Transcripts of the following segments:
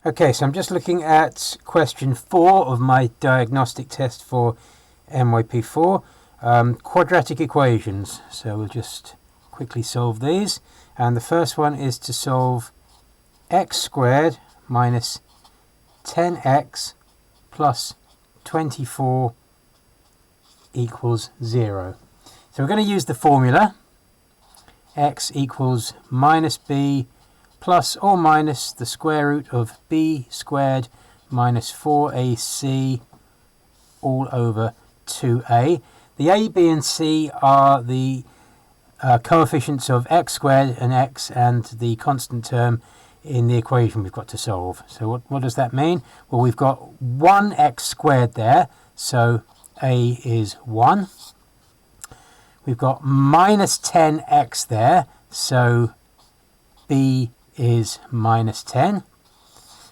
Okay, so I'm just looking at question 4 of my diagnostic test for MYP4, quadratic equations. So we'll just quickly solve these. And the first one is to solve x squared minus 10x plus 24 equals 0. So we're going to use the formula x equals minus b plus or minus the square root of b squared minus 4ac all over 2a. The a, b and c are the coefficients of x squared and x and the constant term in the equation we've got to solve. So what does that mean? Well, we've got 1x squared there, so a is 1. We've got minus 10x there, so b is minus 10.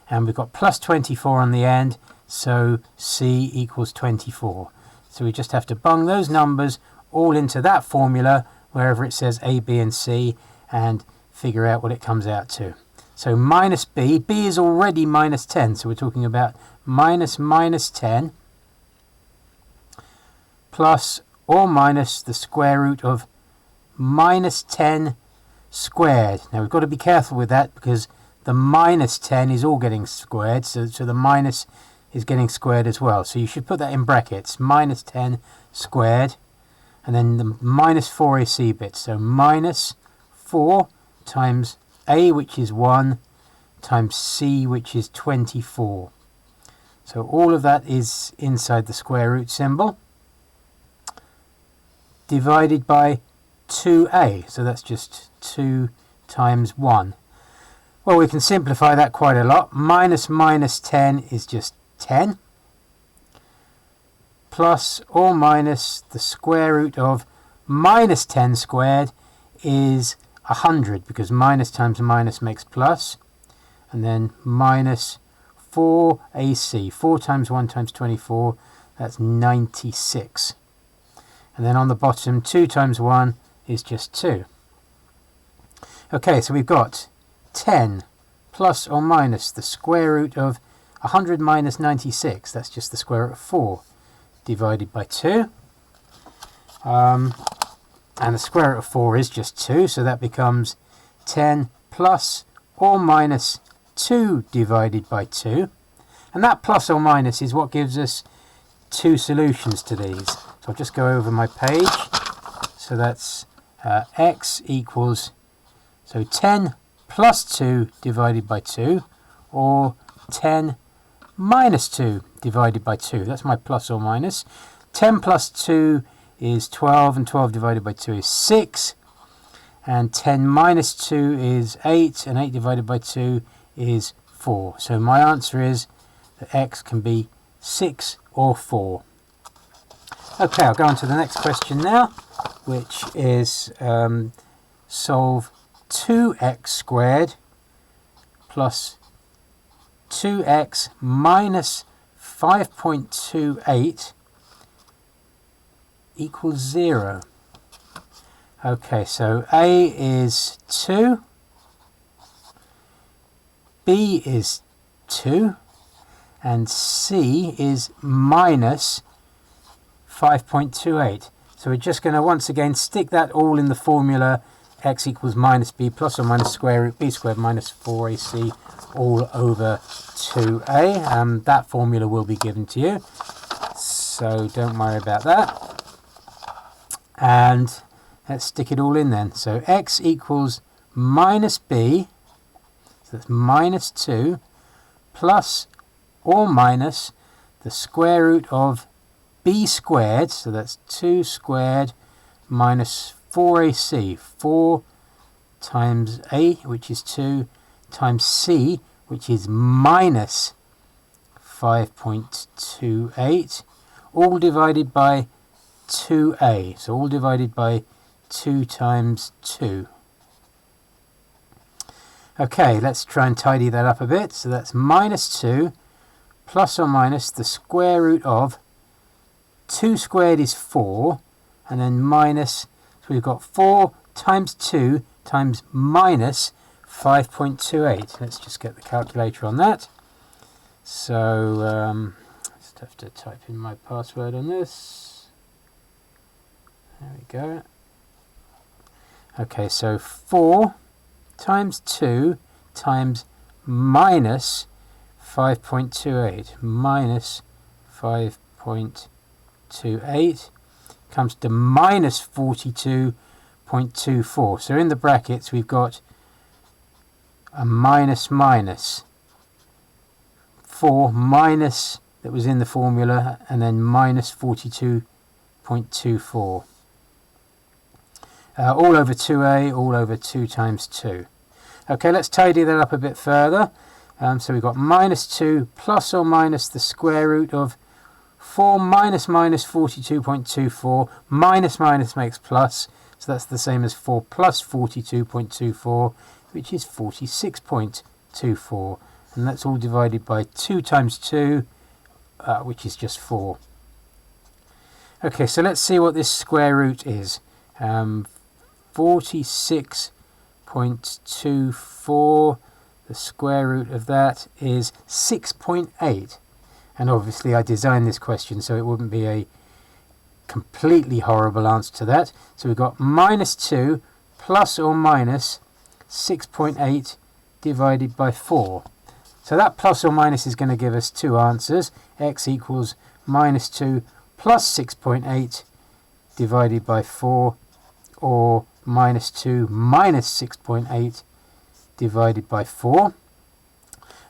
And we've got plus 24 on the end, so c equals 24. So we just have to bung those numbers all into that formula, wherever it says a, b and c, and figure out what it comes out to. So minus b is already minus 10, so we're talking about minus 10 plus or minus the square root of minus 10 squared. Now we've got to be careful with that because the minus 10 is all getting squared, so the minus is getting squared as well. So you should put that in brackets, minus 10 squared, and then the minus 4ac bit. So minus 4 times a, which is 1, times c, which is 24. So all of that is inside the square root symbol, divided by 2a. So that's just 2 times 1. Well, we can simplify that quite a lot. Minus 10 is just 10. Plus or minus the square root of minus 10 squared is 100, because minus times minus makes plus. And then minus 4ac. 4 times 1 times 24, that's 96. And then on the bottom, 2 times 1 is just 2. Okay, so we've got 10 plus or minus the square root of 100 minus 96. That's just the square root of 4 divided by 2. And the square root of 4 is just 2, so that becomes 10 plus or minus 2 divided by 2. And that plus or minus is what gives us two solutions to these. So I'll just go over my page. So that's x equals, so 10 plus 2 divided by 2, or 10 minus 2 divided by 2. That's my plus or minus. 10 plus 2 is 12, and 12 divided by 2 is 6. And 10 minus 2 is 8, and 8 divided by 2 is 4. So my answer is that x can be 6 or 4. Okay, I'll go on to the next question now, which is solve 2x squared plus 2x minus 5.28 equals 0. Okay, so a is 2, b is 2, and c is minus 5.28. So we're just going to once again stick that all in the formula x equals minus b plus or minus square root b squared minus 4ac all over 2a. That formula will be given to you, so don't worry about that. And let's stick it all in then. So x equals minus b, so that's minus 2, plus or minus the square root of b squared, so that's 2 squared minus 4ac. 4 times a, which is 2, times c, which is minus 5.28, all divided by 2a. So all divided by 2 times 2. Okay, let's try and tidy that up a bit. So that's minus 2 plus or minus the square root of 2 squared is 4, and then minus, so we've got 4 times 2 times minus 5.28. Let's just get the calculator on that. So just have to type in my password on this. There we go. Okay, so 4 times 2 times minus 5.28 minus 5.28 comes to minus 42.24. So in the brackets we've got a minus minus. 4 minus that was in the formula, and then minus 42.24. All over 2a, all over 2 times 2. Okay, let's tidy that up a bit further. So we've got minus 2 plus or minus the square root of 4 minus minus 42.24. Minus minus makes plus, so that's the same as 4 plus 42.24, which is 46.24. And that's all divided by 2 times 2, which is just 4. Okay, so let's see what this square root is. 46.24, the square root of that is 6.8. And obviously I designed this question so it wouldn't be a completely horrible answer to that. So we've got minus 2 plus or minus 6.8 divided by 4. So that plus or minus is going to give us two answers. X equals minus 2 plus 6.8 divided by 4, or minus 2 minus 6.8 divided by 4.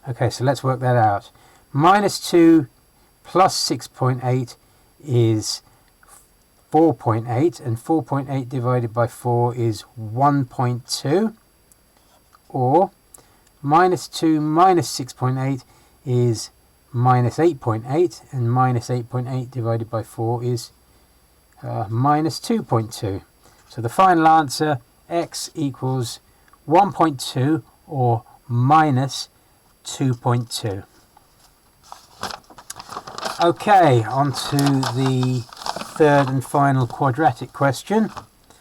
Okay, so let's work that out. Minus 2 plus 6.8 is 4.8, and 4.8 divided by 4 is 1.2, or minus 2 minus 6.8 is minus 8.8, and minus 8.8 divided by 4 is minus 2.2. So the final answer, x equals 1.2 or minus 2.2. Okay, on to the third and final quadratic question.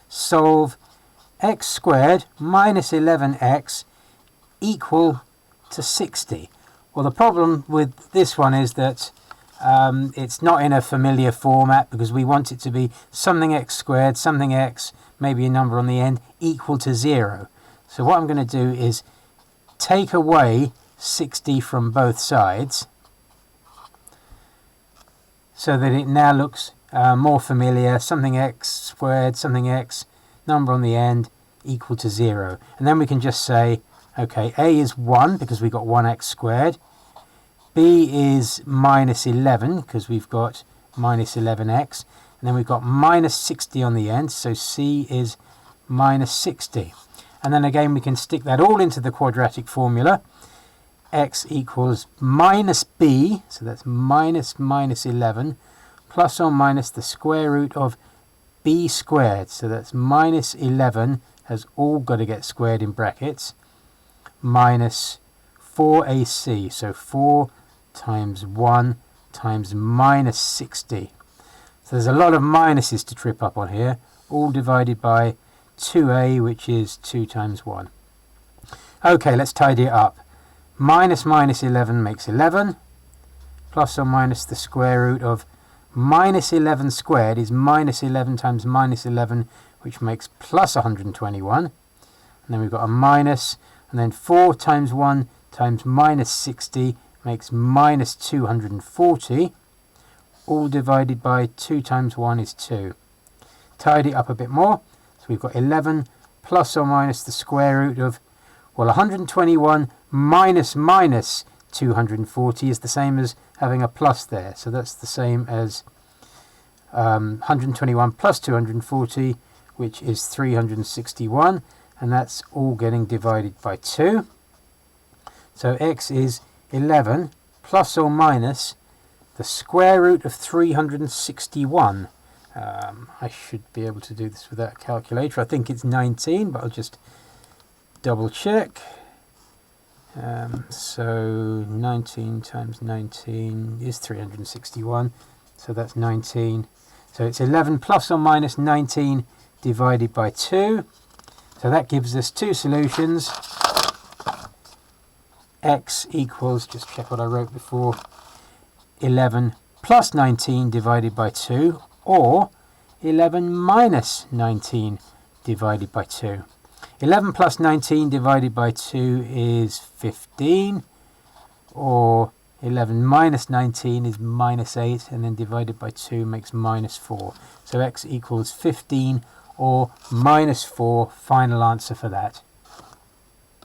Solve x squared minus 11x equal to 60. Well, the problem with this one is that it's not in a familiar format, because we want it to be something x squared, something x, maybe a number on the end, equal to 0. So what I'm going to do is take away 60 from both sides so that it now looks more familiar. Something x squared, something x, number on the end, equal to 0. And then we can just say, okay, a is 1 because we've got 1x squared. B is minus 11 because we've got minus 11x. And then we've got minus 60 on the end, so C is minus 60. And then again we can stick that all into the quadratic formula. X equals minus B, so that's minus minus 11, plus or minus the square root of B squared. So that's minus 11 has all got to get squared in brackets, minus 4AC, so 4 times 1 times minus 60. So there's a lot of minuses to trip up on here, all divided by 2a, which is 2 times 1. Okay, let's tidy it up. Minus minus 11 makes 11, plus or minus the square root of minus 11 squared is minus 11 times minus 11, which makes plus 121. And then we've got a minus, and then 4 times 1 times minus 60 makes minus 240, all divided by 2 times 1 is 2. Tidy it up a bit more, so we've got 11 plus or minus the square root of, well, 121 minus minus 240 is the same as having a plus there, so that's the same as 121 plus 240, which is 361, and that's all getting divided by 2. So x is 11 plus or minus the square root of 361. I should be able to do this without a calculator. I think it's 19, but I'll just double check. So 19 times 19 is 361, so that's 19. So it's 11 plus or minus 19 divided by 2. So that gives us two solutions. x equals, just check what I wrote before, 11 plus 19 divided by 2, or 11 minus 19 divided by 2. 11 plus 19 divided by 2 is 15, or 11 minus 19 is minus 8, and then divided by 2 makes minus 4. So x equals 15 or minus 4, final answer for that.